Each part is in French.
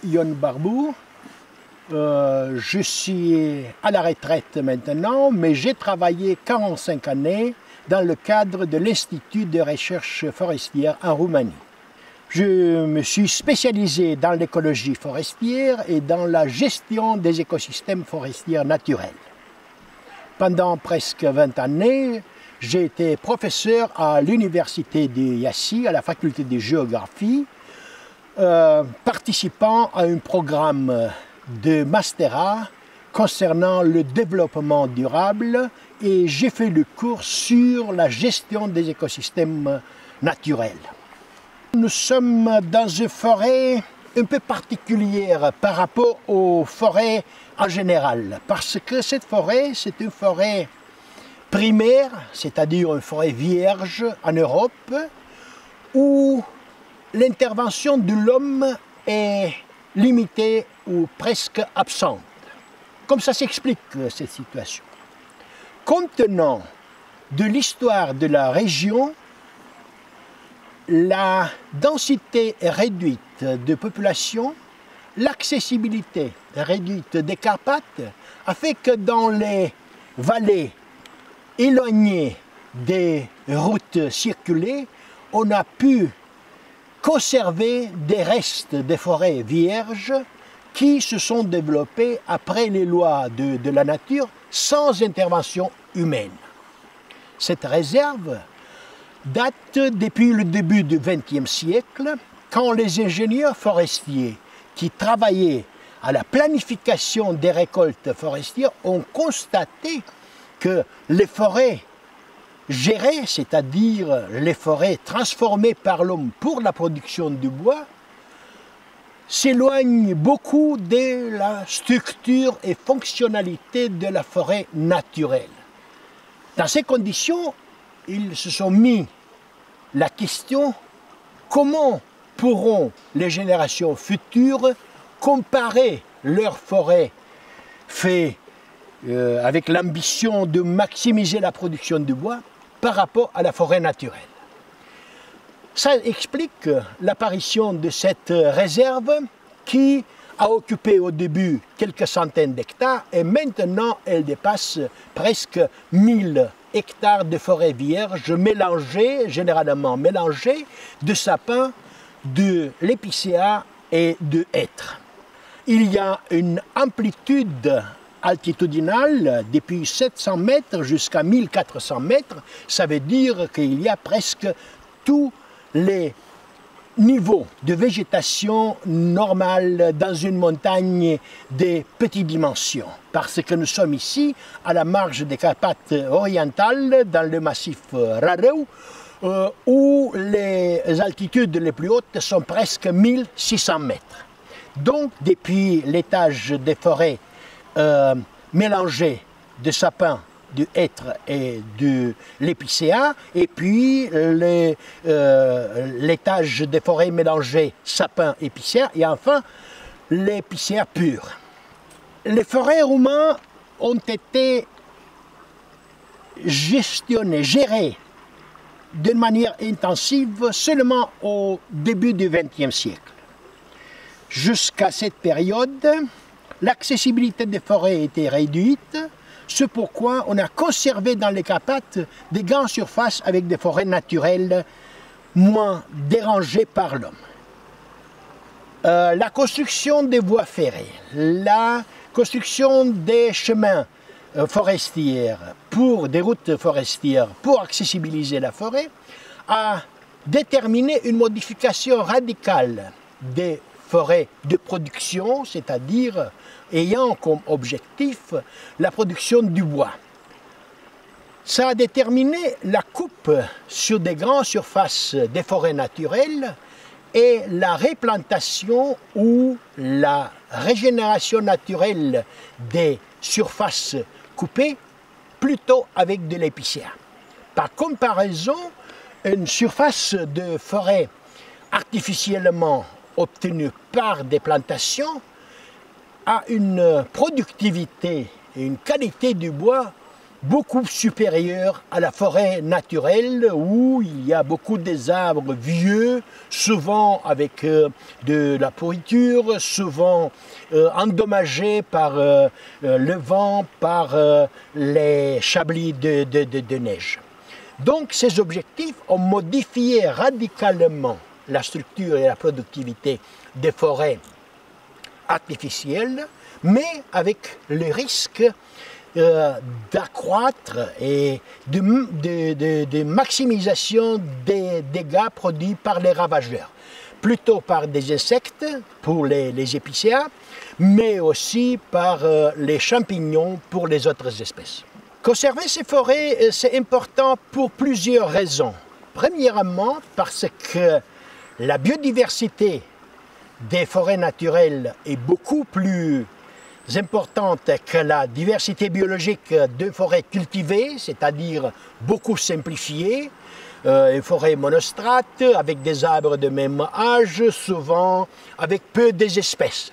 Yon Barbour. Je suis à la retraite maintenant, mais j'ai travaillé 45 années dans le cadre de l'Institut de recherche forestière en Roumanie. Je me suis spécialisé dans l'écologie forestière et dans la gestion des écosystèmes forestiers naturels. Pendant presque 20 années, j'ai été professeur à l'université de Iași, à la faculté de géographie, participant à un programme de masterat concernant le développement durable, et j'ai fait le cours sur la gestion des écosystèmes naturels. Nous sommes dans une forêt un peu particulière par rapport aux forêts en général, parce que cette forêt, c'est une forêt primaire, c'est-à-dire une forêt vierge en Europe, où l'intervention de l'homme est limitée ou presque absente. Comme ça s'explique cette situation. Compte tenu de l'histoire de la région, la densité réduite de population, l'accessibilité réduite des Carpates a fait que dans les vallées éloignées des routes circulées, on a pu conserver des restes des forêts vierges qui se sont développées après les lois de la nature sans intervention humaine. Cette réserve date depuis le début du XXe siècle, quand les ingénieurs forestiers qui travaillaient à la planification des récoltes forestières ont constaté que les forêts gérées, c'est-à-dire les forêts transformées par l'homme pour la production du bois, s'éloignent beaucoup de la structure et fonctionnalité de la forêt naturelle. Dans ces conditions, ils se sont mis la question: comment pourront les générations futures comparer leurs forêts faites avec l'ambition de maximiser la production de bois par rapport à la forêt naturelle. Ça explique l'apparition de cette réserve qui a occupé au début quelques centaines d'hectares et maintenant elle dépasse presque 1000 hectares de forêts vierges mélangées, généralement mélangées, de sapins, de l'épicéa et de hêtres. Il y a une amplitude altitudinale depuis 700 mètres jusqu'à 1400 mètres. Ça veut dire qu'il y a presque tous les niveaux de végétation normale dans une montagne de petites dimensions. Parce que nous sommes ici à la marge des Carpates orientales, dans le massif Rareu, où les altitudes les plus hautes sont presque 1600 mètres. Donc, depuis l'étage des forêts mélangées de sapins, du hêtre et de l'épicéa, et puis l'étage des forêts mélangées sapins, épicéa, et enfin l'épicéa pur. Les forêts roumaines ont été gestionnées, gérées d'une manière intensive seulement au début du XXe siècle. Jusqu'à cette période, l'accessibilité des forêts était réduite, c'est pourquoi on a conservé dans les Carpates des grandes surfaces avec des forêts naturelles moins dérangées par l'homme. La construction des voies ferrées, la construction des chemins forestiers, des routes forestières pour accessibiliser la forêt, a déterminé une modification radicale des forêts de production, c'est-à-dire ayant comme objectif la production du bois. Ça a déterminé la coupe sur des grandes surfaces des forêts naturelles et la replantation ou la régénération naturelle des surfaces coupées, plutôt avec de l'épicéa. Par comparaison, une surface de forêt artificiellement obtenue par des plantations a une productivité et une qualité du bois beaucoup supérieure à la forêt naturelle où il y a beaucoup des arbres vieux, souvent avec de la pourriture, souvent endommagés par le vent, par les chablis de neige. Donc ces objectifs ont modifié radicalement la structure et la productivité des forêts artificielles, mais avec le risque d'accroître et de maximisation des dégâts produits par les ravageurs, plutôt par des insectes pour les épicéas, mais aussi par les champignons pour les autres espèces. Conserver ces forêts, c'est important pour plusieurs raisons. Premièrement, parce que la biodiversité des forêts naturelles est beaucoup plus importante que la diversité biologique de forêts cultivées, c'est-à-dire beaucoup simplifiées, une forêt monostrate avec des arbres de même âge, souvent avec peu d'espèces.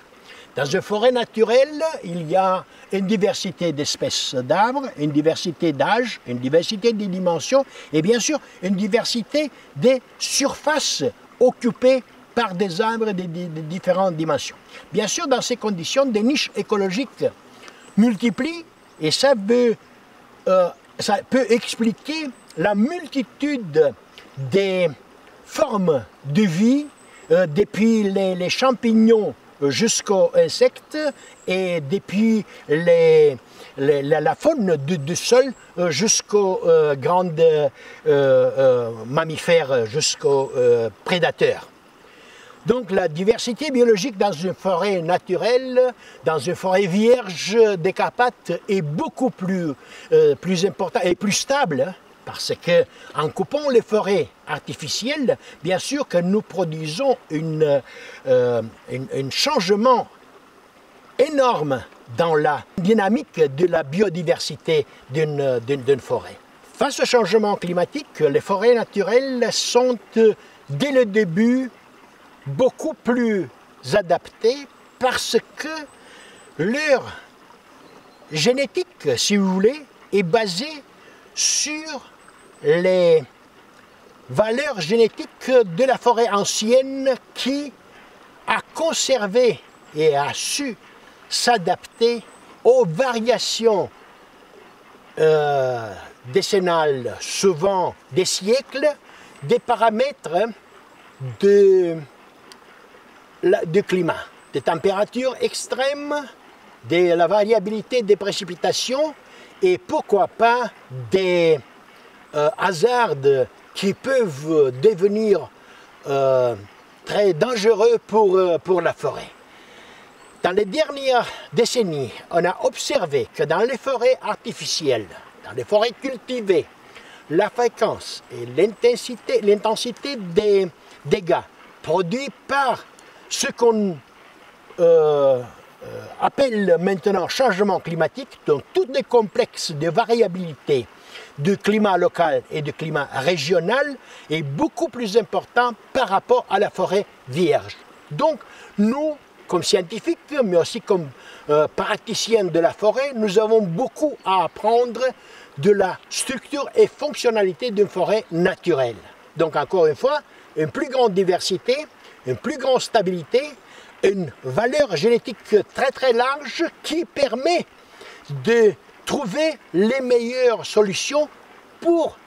Dans une forêt naturelle, il y a une diversité d'espèces d'arbres, une diversité d'âges, une diversité des dimensions et bien sûr une diversité des surfaces occupées par des arbres de différentes dimensions. Bien sûr, dans ces conditions, des niches écologiques multiplient et ça peut expliquer la multitude des formes de vie, depuis les champignons jusqu'aux insectes et depuis la faune du sol jusqu'aux grandes mammifères, jusqu'aux prédateurs. Donc la diversité biologique dans une forêt naturelle, dans une forêt vierge des Carpates est beaucoup plus importante et plus stable, hein, parce qu'en coupant les forêts artificielles, bien sûr que nous produisons un changement énorme dans la dynamique de la biodiversité d'une forêt. Face au changement climatique, les forêts naturelles sont dès le début beaucoup plus adaptées parce que leur génétique, si vous voulez, est basée sur les valeurs génétiques de la forêt ancienne qui a conservé et a su s'adapter aux variations décennales, souvent des siècles, des paramètres de climat, des températures extrêmes, de la variabilité des précipitations et pourquoi pas des hasards qui peuvent devenir très dangereux pour la forêt. Dans les dernières décennies, on a observé que dans les forêts artificielles, dans les forêts cultivées, la fréquence et l'intensité des dégâts produits par ce qu'on appelle maintenant changement climatique, donc tous les complexes de variabilité du climat local et du climat régional est beaucoup plus important par rapport à la forêt vierge. Donc nous, comme scientifiques, mais aussi comme praticiens de la forêt, nous avons beaucoup à apprendre de la structure et fonctionnalité d'une forêt naturelle. Donc encore une fois, une plus grande diversité, une plus grande stabilité, une valeur génétique très très large qui permet de trouver les meilleures solutions pour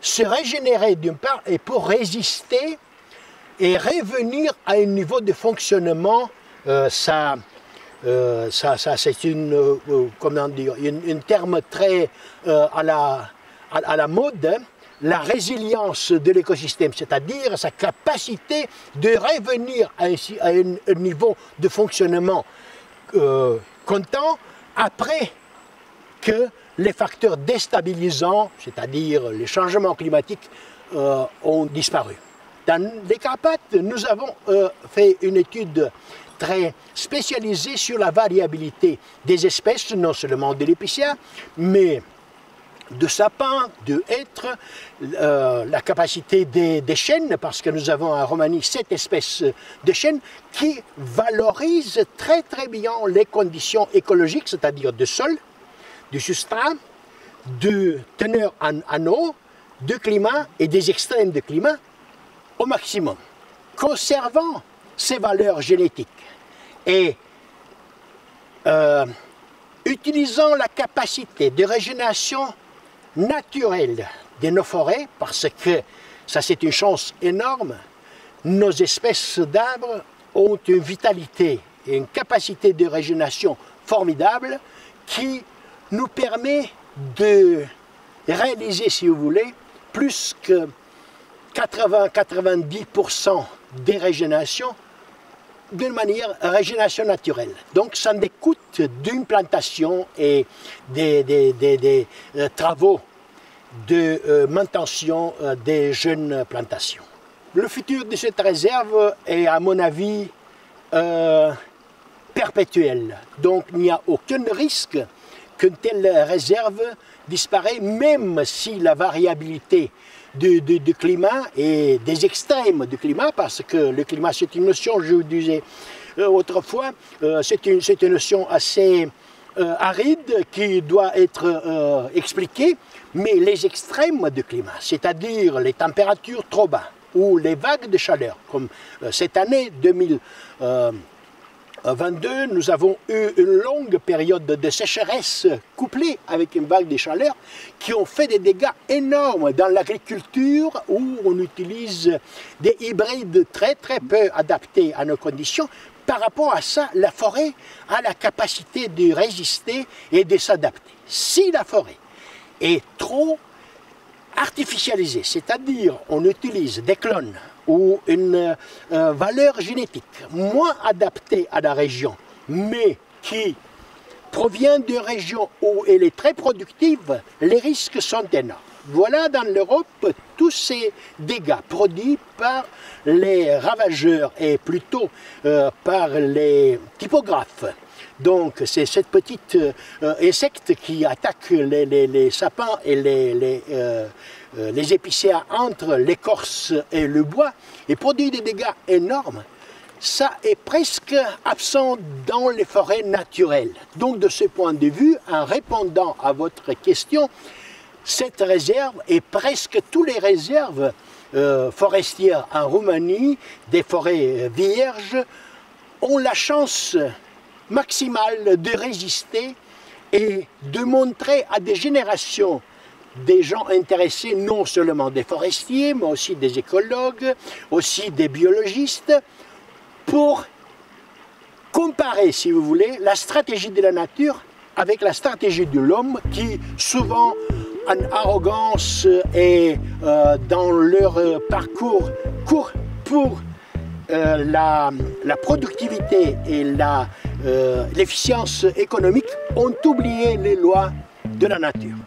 se régénérer d'une part et pour résister et revenir à un niveau de fonctionnement. Ça c'est comment dire, un terme très à la mode, hein, la résilience de l'écosystème, c'est-à-dire sa capacité de revenir à un niveau de fonctionnement constant après que les facteurs déstabilisants, c'est-à-dire les changements climatiques, ont disparu. Dans les Carpates, nous avons fait une étude très spécialisée sur la variabilité des espèces, non seulement de l'épicéa, mais de sapins, de hêtres, la capacité des chênes, parce que nous avons en Roumanie 7 espèces de chênes qui valorisent très très bien les conditions écologiques, c'est-à-dire de sol, du substrat, de teneur en eau, de climat et des extrêmes de climat au maximum, conservant ces valeurs génétiques et utilisant la capacité de régénération naturelle de nos forêts, parce que ça c'est une chance énorme, nos espèces d'arbres ont une vitalité et une capacité de régénération formidable qui nous permet de réaliser, si vous voulez, plus que 80-90% des régénérations d'une manière régénération naturelle. Donc ça découte d'une plantation et des travaux de manutention des jeunes plantations. Le futur de cette réserve est, à mon avis, perpétuel. Donc il n'y a aucun risque qu'une telle réserve disparaît, même si la variabilité du climat et des extrêmes du climat, parce que le climat c'est une notion, je vous disais autrefois, c'est une notion assez aride qui doit être expliquée, mais les extrêmes du climat, c'est-à-dire les températures trop basses ou les vagues de chaleur, comme cette année 2022, nous avons eu une longue période de sécheresse couplée avec une vague de chaleur qui ont fait des dégâts énormes dans l'agriculture où on utilise des hybrides très peu adaptés à nos conditions. Par rapport à ça, la forêt a la capacité de résister et de s'adapter. Si la forêt est trop artificialisée, c'est-à-dire on utilise des clones ou une valeur génétique moins adaptée à la région, mais qui provient d'une région où elle est très productive, les risques sont énormes. Voilà dans l'Europe tous ces dégâts produits par les ravageurs et plutôt par les typographes. Donc c'est cette petite insecte qui attaque les sapins et les épicéas entre l'écorce et le bois et produit des dégâts énormes. Ça est presque absent dans les forêts naturelles. Donc de ce point de vue, en répondant à votre question, cette réserve et presque toutes les réserves forestières en Roumanie, des forêts vierges, ont la chance maximale de résister et de montrer à des générations des gens intéressés, non seulement des forestiers, mais aussi des écologues, aussi des biologistes, pour comparer, si vous voulez, la stratégie de la nature avec la stratégie de l'homme qui, souvent, en arrogance et dans leur parcours court pour la productivité et l'efficience économique, ont oublié les lois de la nature.